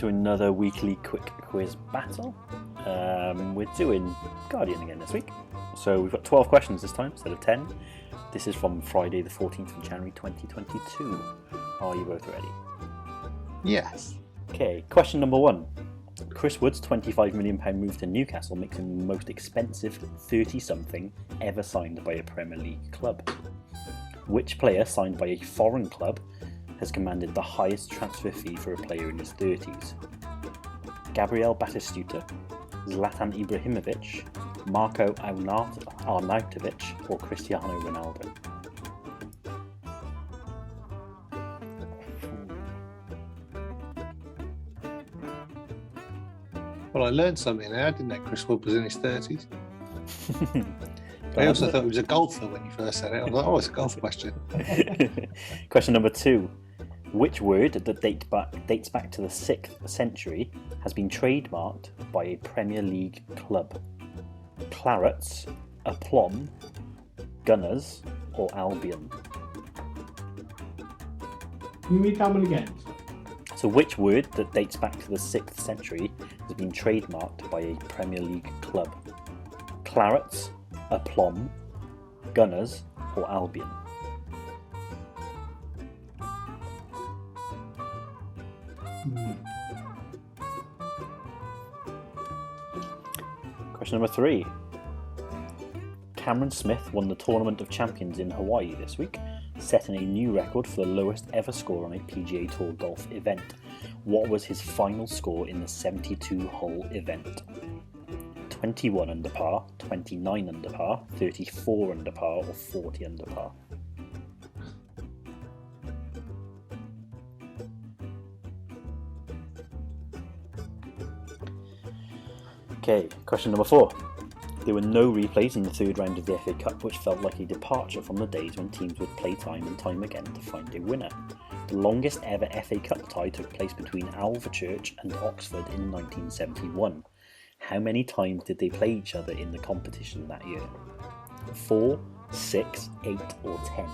to another weekly quick quiz battle. We're doing Guardian again this week. So we've got 12 questions this time instead of 10. This is from Friday the 14th of January 2022. Are you both ready? Yes. Okay, question number 1. Chris Wood's £25 million move to Newcastle makes him the most expensive 30-something ever signed by a Premier League club. Which player signed by a foreign club has commanded the highest transfer fee for a player in his 30s? Gabriel Batistuta, Zlatan Ibrahimovic, Marko Arnautovic, or Cristiano Ronaldo? Well, I learned something there, didn't I? Chris Wood was in his 30s. I also thought he was a golfer when you first said it. I was like, oh, it's a golf question. Question number 2. Which word that dates back to the 6th century has been trademarked by a Premier League club? Clarets, aplomb, Gunners, or Albion? Can you read that one again? So which word that dates back to the 6th century has been trademarked by a Premier League club? Clarets, aplomb, Gunners, or Albion? Question number 3. Cameron Smith won the Tournament of Champions in Hawaii this week, setting a new record for the lowest ever score on a PGA Tour golf event. What was his final score in the 72-hole event? 21 under par, 29 under par, 34 under par, or 40 under par? Okay, question number 4. There were no replays in the third round of the FA Cup, which felt like a departure from the days when teams would play time and time again to find a winner. The longest ever FA Cup tie took place between Alvechurch and Oxford in 1971. How many times did they play each other in the competition that year? 4, 6, 8, or 10?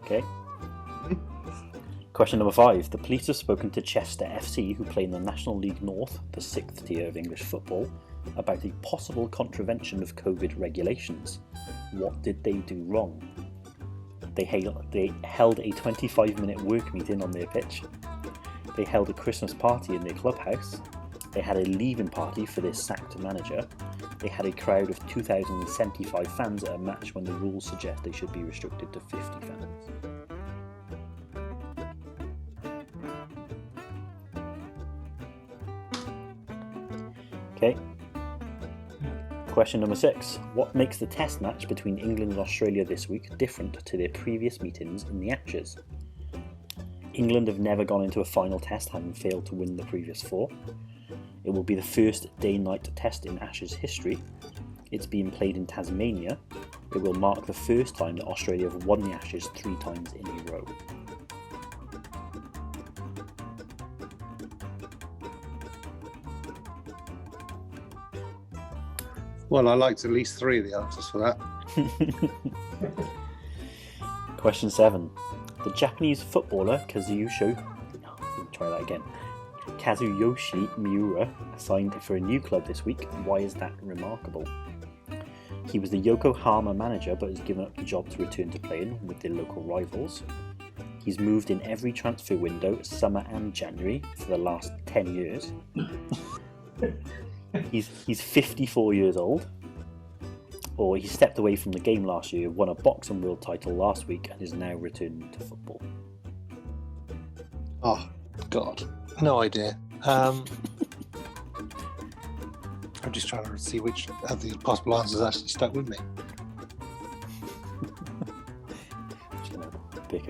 Okay. Question number 5. The police have spoken to Chester FC, who play in the National League North, the 6th tier of English football, about a possible contravention of COVID regulations. What did they do wrong? They held a 25-minute work meeting on their pitch. They held a Christmas party in their clubhouse. They had a leaving party for their sacked manager. They had a crowd of 2,075 fans at a match when the rules suggest they should be restricted to 50 fans. Okay. Question number 6. What makes the test match between England and Australia this week different to their previous meetings in the Ashes? England have never gone into a final test, having failed to win the previous 4. It will be the first day-night test in Ashes history. It's being played in Tasmania. It will mark the first time that Australia have won the Ashes 3 times in a row. Well, I liked at least 3 of the answers for that. Question 7. The Japanese footballer Kazuyoshi Miura signed for a new club this week. Why is that remarkable? He was the Yokohama manager but has given up the job to return to playing with their local rivals. He's moved in every transfer window, summer and January, for the last 10 years. He's 54 years old, or he stepped away from the game last year, won a boxing world title last week, and is now returning to football. Oh, God. No idea. I'm just trying to see which of the possible answers actually stuck with me. Just gonna pick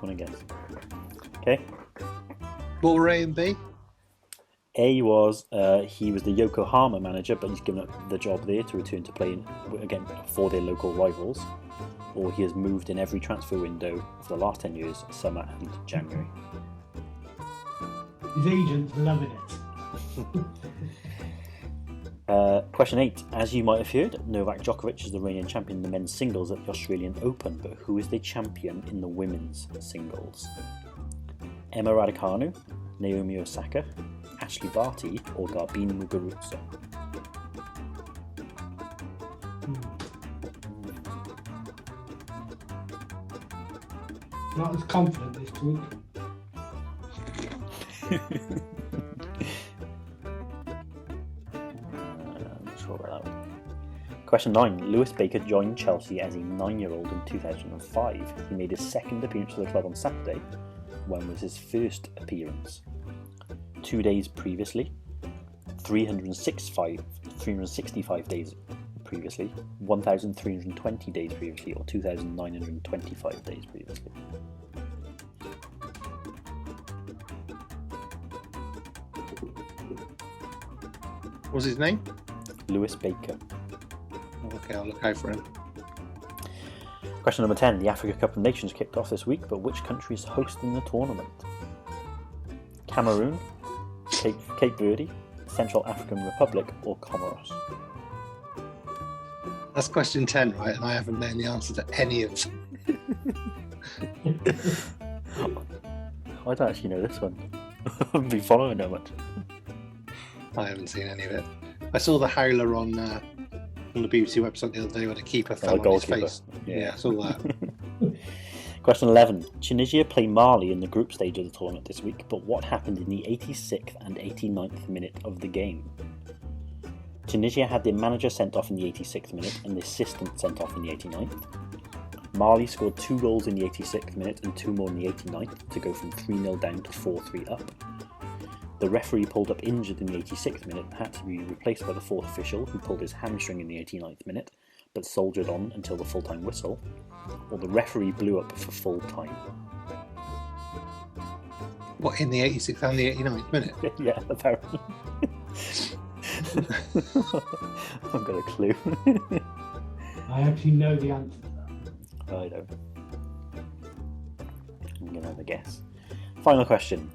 one again. Okay. What were A and B? A was he was the Yokohama manager, but he's given up the job there to return to playing again for their local rivals. Or he has moved in every transfer window for the last 10 years, summer and January. His agent's loving Question 8. As you might have heard, Novak Djokovic is the reigning champion in the men's singles at the Australian Open, but who is the champion in the women's singles? Emma Raducanu, Naomi Osaka, Ashley Barty, or Garbine Muguruza? Not as confident this week. Not sure about that one. Question 9. Lewis Baker joined Chelsea as a 9-year-old in 2005. He made his second appearance for the club on Saturday. When was his first appearance? 2 days previously, 365 days previously, 1,320 days previously, or 2,925 days previously? What's his name? Lewis Baker. Okay, I'll look out for him. Question number 10. The Africa Cup of Nations kicked off this week, but which country is hosting the tournament? Cameroon, Cape Verde, Central African Republic, or Comoros? That's question 10, right? And I haven't known the answer to any of them. I don't actually know this one. I haven't been following it much. I haven't seen any of it. I saw the howler on the BBC website the other day where the keeper fell on his face. Yeah, I saw that. Question 11. Tunisia play Mali in the group stage of the tournament this week, but what happened in the 86th and 89th minute of the game? Tunisia had their manager sent off in the 86th minute and the assistant sent off in the 89th. Mali scored 2 goals in the 86th minute and 2 more in the 89th to go from 3-0 down to 4-3 up. The referee pulled up injured in the 86th minute and had to be replaced by the fourth official, who pulled his hamstring in the 89th minute, but soldiered on until the full-time whistle, or the referee blew up for full time. What, in the 86th and the 89th minute? Yeah, apparently. I've got a clue. I actually know the answer to that. I don't. I'm going to have a guess. Final question.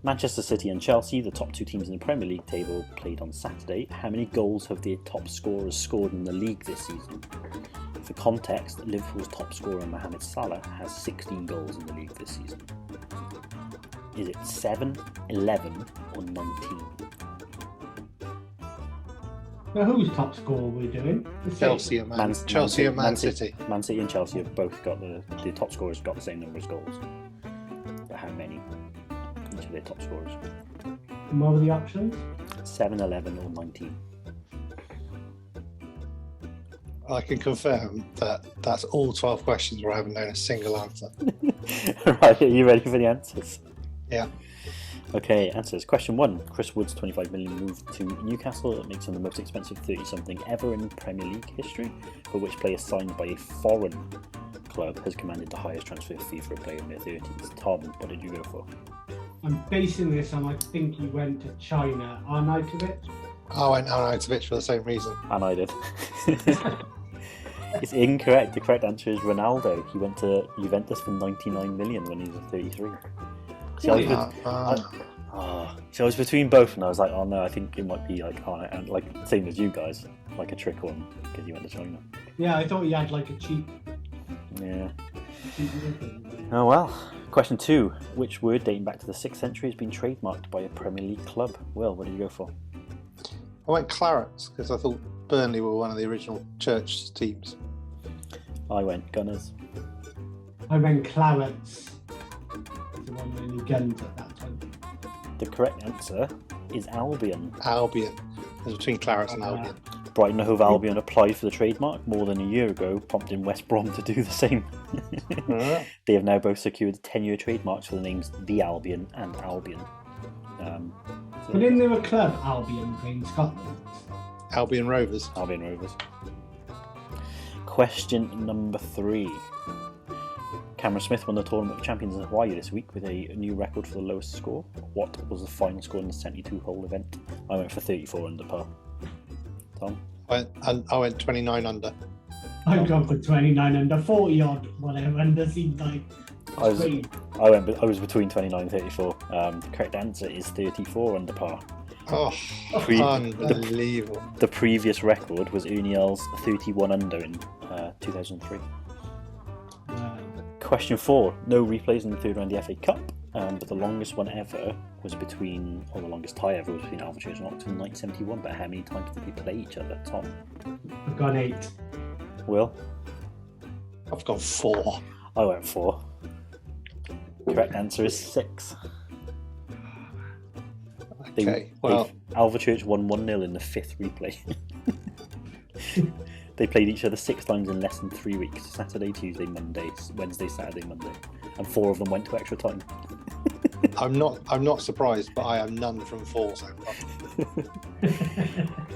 Manchester City and Chelsea, the top 2 teams in the Premier League table, played on Saturday. How many goals have their top scorers scored in the league this season? For context, Liverpool's top scorer Mohamed Salah has 16 goals in the league this season. Is it 7, 11 or 19? Now, whose top score are we doing? Chelsea and Man City. Man City and Chelsea have both got the top scorers have got the same number of goals. But how many? Each of their top scorers. And what were the options? 7, 11 or 19. I can confirm that that's all 12 questions where I haven't known a single answer. Right, are you ready for the answers? Yeah. Okay, answers. Question 1. Chris Wood's 25 million move to Newcastle. That makes him the most expensive 30-something ever in Premier League history, but which player signed by a foreign club has commanded the highest transfer fee for a player in their 30s? Tom, what did you go for? I'm basing this on, I think he went to China. Arnautovic? I went Arnautovic for the same reason. And I did. It's incorrect. The correct answer is Ronaldo. He went to Juventus for 99 million when he was 33. See, I was between both, and I was like, oh no, I think it might be like, and like same as you guys, like a trick one because he went to China. Yeah, I thought he had like a cheap. Yeah. Oh well. Question 2. Which word dating back to the 6th century has been trademarked by a Premier League club? Will, what did you go for? I went Clarets because I thought Burnley were one of the original church teams. I went Gunners. I went Clarets. The one with any guns at that time. The correct answer is Albion. Albion. It was between Clarets and Albion. Brighton and Hove Albion applied for the trademark more than a year ago, prompting West Brom to do the same. They have now both secured 10-year trademarks for the names The Albion and Albion. But isn't there a club, Albion, playing Scotland? Albion Rovers. Albion Rovers. Question number 3. Cameron Smith won the Tournament of Champions in Hawaii this week with a new record for the lowest score. What was the final score in the 72-hole event? I went for 34 under par. Tom? I went 29 under. I've gone for 29 under, 40 odd, whatever, under seemed like. I was between 29 and 34. The correct answer is 34 under par. Oh, Pre- unbelievable. The previous record was Uniel's 31 under in 2003. Question 4. No replays in the third round of the FA Cup, but the longest one ever was between, or the longest tie ever was between Alvechurch and Oxford in 1971. But how many times did they play each other, Tom? I've gone 8. Will? I've gone 4. I went 4. Correct answer is 6. Okay, well, Alvechurch won 1-0 in the 5th replay. They played each other 6 times in less than 3 weeks. Saturday, Tuesday, Monday, Wednesday, Saturday, Monday. And 4 of them went to extra time. I'm not surprised, but I am none from 4 so far.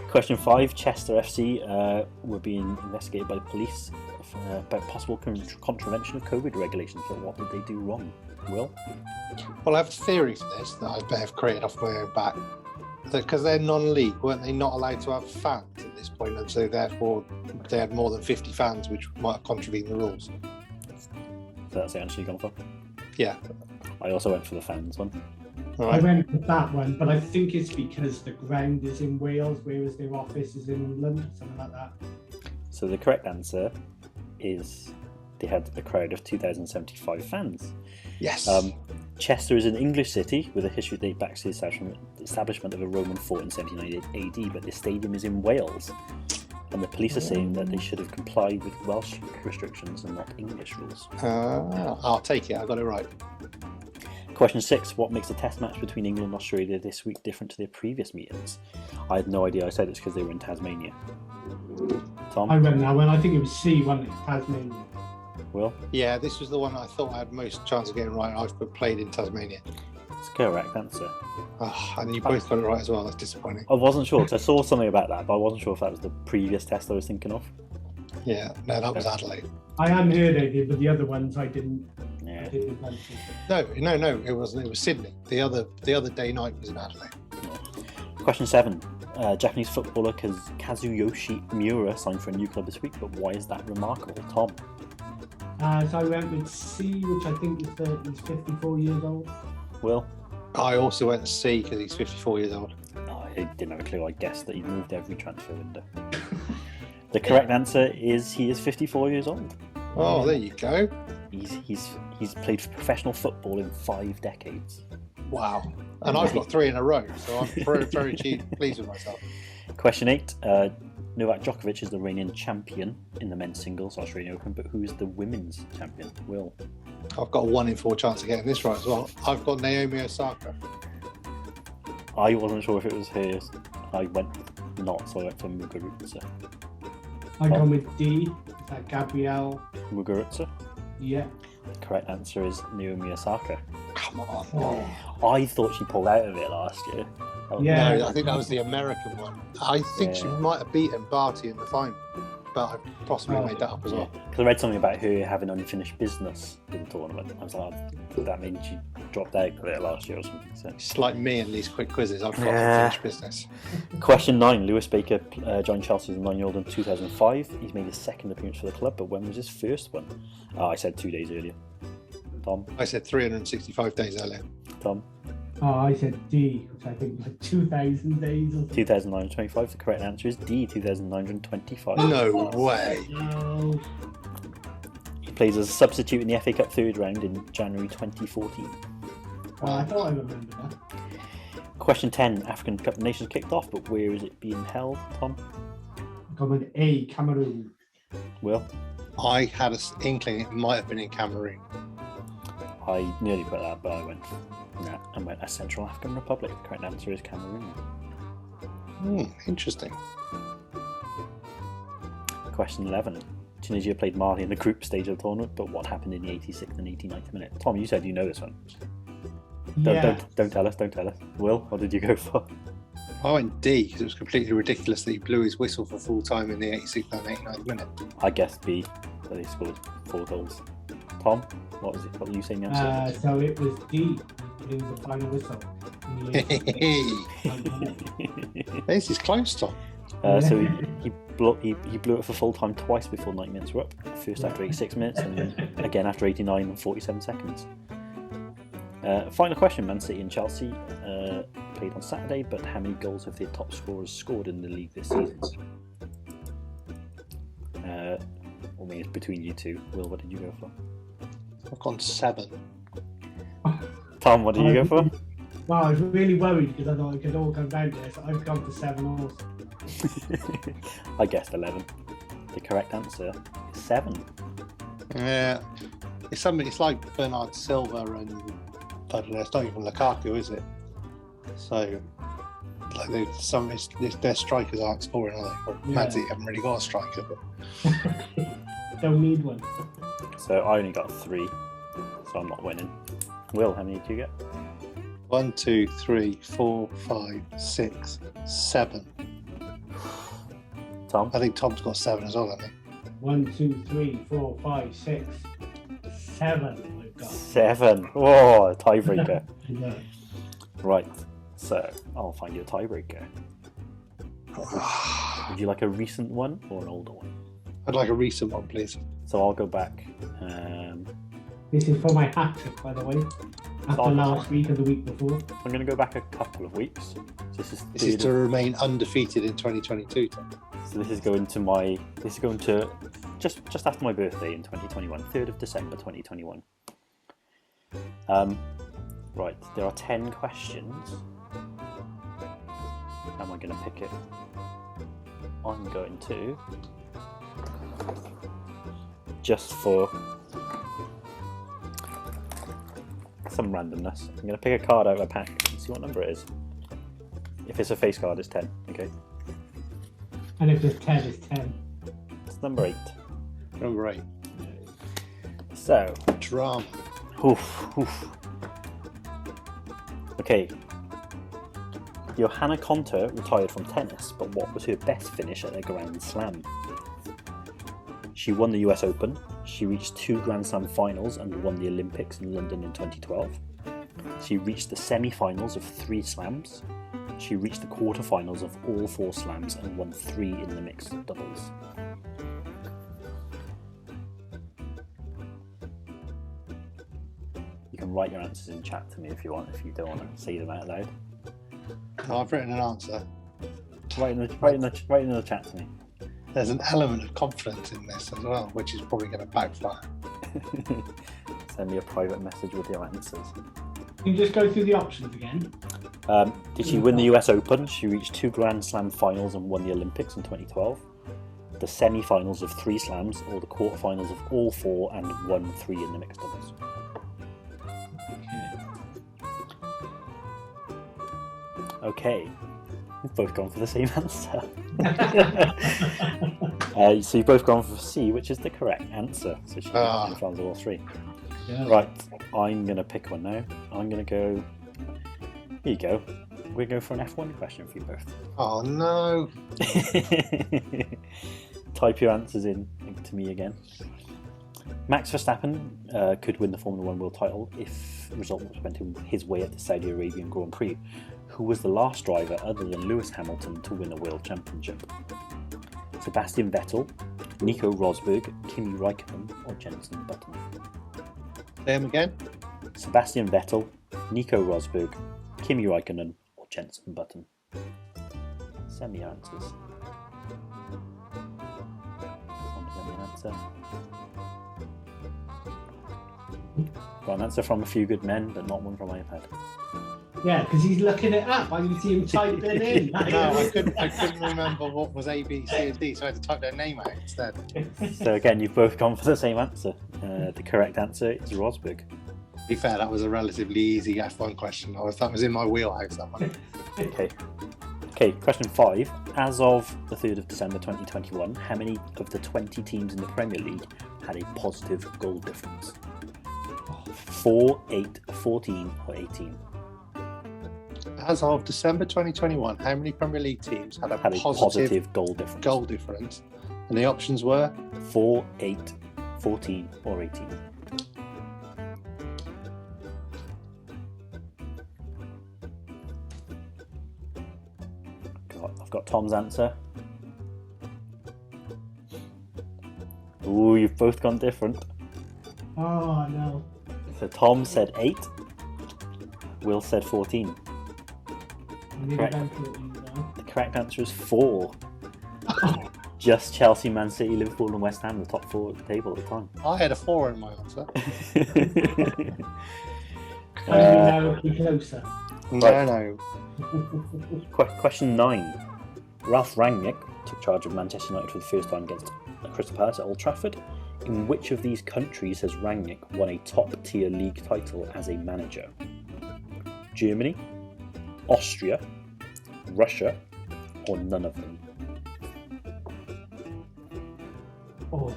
Question 5. Chester FC were being investigated by the police about possible contravention of COVID regulations, but what did they do wrong? Will? Well, I have a theory for this that I may have created off my own back. Because they're non-league, weren't they not allowed to have fans at this point? And so therefore they had more than 50 fans, which might have contravened the rules. So that's the answer you've gone for? Yeah. I also went for the fans one. Right. I went for that one, but I think it's because the ground is in Wales, whereas their office is in England, something like that. So the correct answer is they had a crowd of 2,075 fans. Yes. Chester is an English city with a history that dates back to the establishment of a Roman fort in 79 AD, but the stadium is in Wales. And the police are saying that they should have complied with Welsh restrictions and not English rules. I'll take it, I got it right. Question 6. What makes the test match between England and Australia this week different to their previous meetings? I had no idea. I said it's because they were in Tasmania. Tom? I went that one. I think it was C, wasn't it? Tasmania. Will? Yeah, this was the one I thought I had most chance of getting right. I've played in Tasmania. It's a correct answer. Oh, and you both got it right as well. That's disappointing. I wasn't sure because I saw something about that, but I wasn't sure if that was the previous test I was thinking of. Yeah, no, that was Adelaide. I hadn't heard it, but the other ones I didn't. Yeah. I didn't mention. No, it wasn't. It was Sydney. The other day night was in Adelaide. Question 7. Japanese footballer Kazuyoshi Miura signed for a new club this week, but why is that remarkable? Tom? So I went with C, which I think is he's 54 years old. Will? I also went C because he's 54 years old. Oh, I didn't have a clue. I guessed that he moved every transfer window. The correct answer is he is 54 years old. Oh, there you go. He's played professional football in 5 decades. Wow. And I've got 3 in a row, so I'm very, very pleased with myself. Question 8. Novak Djokovic is the reigning champion in the men's singles Australian Open, but who is the women's champion? Will? I've got a 1 in 4 chance of getting this right as well. I've got Naomi Osaka. I wasn't sure if it was hers. I went not, so I went for Muguruza. I gone with D. Is that Gabrielle? Muguruza? Yeah. The correct answer is Naomi Osaka. Come on. Oh. I thought she pulled out of it last year. Yeah. No, I think that was the American one. I think she might have beaten Barty in the final, but I possibly made that up as well. Because I read something about her having unfinished business in the tournament. I was like, oh, that means she dropped out of it last year or something. So. It's like me in these quick quizzes. I've got unfinished business. Question 9. Lewis Baker joined Chelsea as a 9-year-old in 2005. He's made his second appearance for the club, but when was his first one? I said 2 days earlier. Tom? I said 365 days earlier. Tom? Oh, I said D, which I think was like 2,000 days or something. 2,925. The correct answer is D, 2,925. No way. No. He plays as a substitute in the FA Cup third round in January 2014. Oh, I thought I remembered that. Question 10. African Cup of Nations kicked off, but where is it being held, Tom? I gone with A, Cameroon. Will? I had an inkling it might have been in Cameroon. I nearly put that, but I went a Central African Republic. The correct answer is Cameroon. Interesting. Question 11. Tunisia played Mali in the group stage of the tournament, but what happened in the 86th and 89th minute? Tom, you said you know this one. Don't tell us. Will, what did you go for? I went D because it was completely ridiculous that he blew his whistle for full time in the 86th and 89th minute. I guessed B, so they scored 4 goals. Tom, what was it? What were you saying? So it was D, blew the final whistle. This is close, Tom. So he blew it for full time twice before 90 minutes were up. First after 86 minutes and then again after 89 and 47 seconds. Final question. Man City and Chelsea played on Saturday, but how many goals have their top scorers scored in the league this season? I mean, it's between you two. Will, what did you go for? I've gone 7. Tom, what did you go for? Wow, I was really worried because I thought it could all come down to this. I've gone for 7 also. I guessed 11. The correct answer is 7. Yeah, it's something. It's like Bernard Silva and I don't know. It's not even Lukaku, is it? So, like, their strikers aren't scoring, are they? Well, Man City haven't really got a striker, but don't need one. So I only got 3, so I'm not winning. Will, how many did you get? 1, 2, 3, 4, 5, 6, 7. Tom? I think Tom's got 7 as well, hasn't he? 1, 2, 3, 4, 5, 6, 7. I've got 7. Whoa, tiebreaker. Yeah. Right, so I'll find you a tiebreaker. Would you like a recent one or an older one? I'd like a recent one, please. So I'll go back. This is for my hat trick, by the way. After last week or the week before. I'm going to go back a couple of weeks. This is to remain undefeated in 2022. Tom. So this is going to just after my birthday in 2021, 3rd of December 2021. Right, there are 10 questions. How am I going to pick it? I'm going to, just for some randomness, I'm going to pick a card out of a pack and see what number it is. If it's a face card, it's 10, okay? And if it's 10, it's 10. It's number 8. Number 8. So, Drama. oof. Okay. Johanna Konta retired from tennis, but what was her best finish at a Grand Slam? She won the US Open, she reached 2 Grand Slam finals and won the Olympics in London in 2012. She reached the semi-finals of 3 slams. She reached the quarter-finals of all 4 slams and won 3 in the mixed doubles. You can write your answers in chat to me if you want, if you don't want to say them out loud. No, I've written an answer. Write in the chat to me. There's an element of confidence in this as well, which is probably going to backfire. Send me a private message with your answers. Can you just go through the options again? Did she win the US Open? She reached 2 Grand Slam finals and won the Olympics in 2012. The semi-finals of 3 slams, or the quarter-finals of all 4 and won 3 in the mixed doubles. Okay, we've both gone for the same answer. So you've both gone for C, which is the correct answer. So she found all 3. Yeah. Right, I'm going to pick one now. I'm going to go... Here you go. We'll go for an F1 question for you both. Oh no! Type your answers in to me again. Max Verstappen could win the Formula 1 world title if results went his way at the Saudi Arabian Grand Prix. Who was the last driver other than Lewis Hamilton to win a world championship? Sebastian Vettel, Nico Rosberg, Kimi Raikkonen, or Jenson Button? Say him again? Sebastian Vettel, Nico Rosberg, Kimi Raikkonen, or Jenson Button? Send me your answers. Send me an answer. Got an answer from a few good men, but not one from iPad. Yeah, because he's looking it up. I can see him typing in. No, I couldn't remember what was A, B, C, and D, so I had to type their name out instead. So again, you've both gone for the same answer. The correct answer is Rosberg. To be fair, that was a relatively easy F1 question. That was in my wheelhouse, that one. Okay, question 5. As of the 3rd of December 2021, how many of the 20 teams in the Premier League had a positive goal difference? 4, 8, 14, or 18? As of December 2021, how many Premier League teams had a positive goal difference? Goal difference? And the options were 4, 8, 14, or 18. I've got Tom's answer. Ooh, you've both gone different. Oh no. So Tom said 8. Will said 14. Correct. The correct answer is 4. Just Chelsea, Man City, Liverpool and West Ham, the top 4 at the table at the time. I had a 4 in my answer. Now be closer. No. Question 9. Ralph Rangnick took charge of Manchester United for the first time against Crystal Palace at Old Trafford. In which of these countries has Rangnick won a top-tier league title as a manager? Germany, Austria, Russia, or none of them? Oh.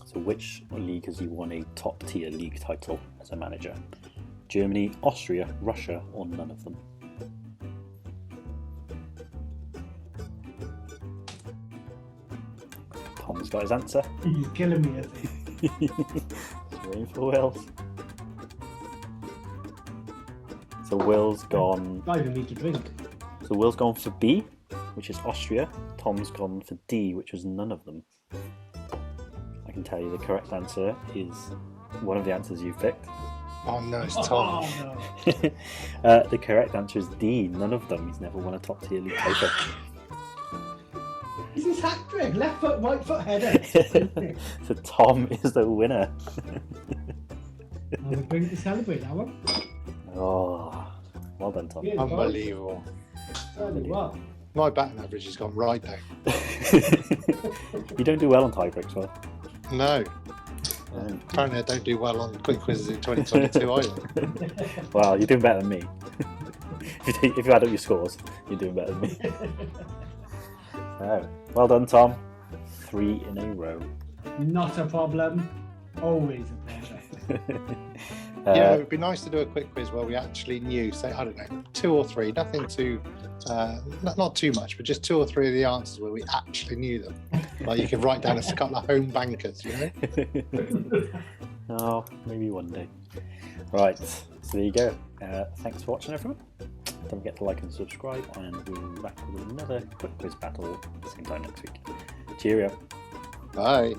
So which league has he won a top-tier league title as a manager? Germany, Austria, Russia, or none of them? Tom's got his answer. He's killing me, I think. He's waiting for Will's. So Will's gone. I even need to drink. So Will's gone for B, which is Austria. Tom's gone for D, which was none of them. I can tell you the correct answer is one of the answers you've picked. Oh no, it's Tom. Oh, no. The correct answer is D, none of them. He's never won a top tier league title. This is hat trick. Left foot, right foot, header. So Tom is the winner. I'll drink to celebrate that one. Oh, well done, Tom. Yeah. Unbelievable. Tell you what. My batting average has gone right down. You don't do well on tiebreaks, well. No. Apparently I don't do well on quick quizzes in 2022 either. Well, you're doing better than me. If you add up your scores, you're doing better than me. So, well done, Tom. 3 in a row. Not a problem. Always a pleasure. Yeah, it would be nice to do a quick quiz where we actually knew, say, I don't know, 2 or 3, nothing too, not too much, but just 2 or 3 of the answers where we actually knew them. Like you could write down a couple of home bankers, you know? Oh, maybe one day. Right, so there you go. Thanks for watching, everyone. Don't forget to like and subscribe, and we'll be back with another quick quiz battle at the same time next week. Cheerio. Bye.